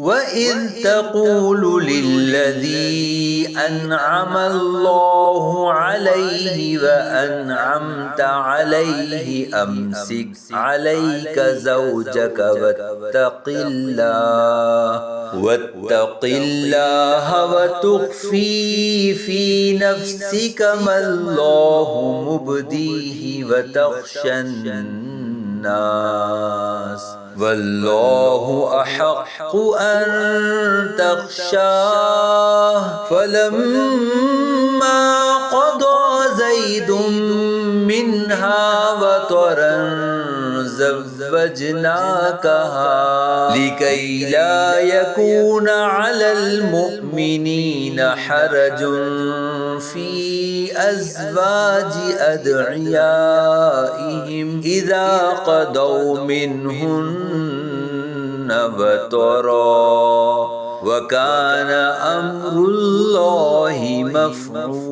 وإذ تقول للذي أنعم الله عليه وأنعمت عليه أمسك عليك زوجك واتق الله وتخفي في نفسك ما الله مبديه وتخشى الناس والله أحق أن تخشاه فلما قضى زيد منها وطرا زوجناكها لكي لا يكون على المؤمنين حرج في أزواج أدعيائهم إذا قضوا منهن وطرا وكان أمر الله مفعولا.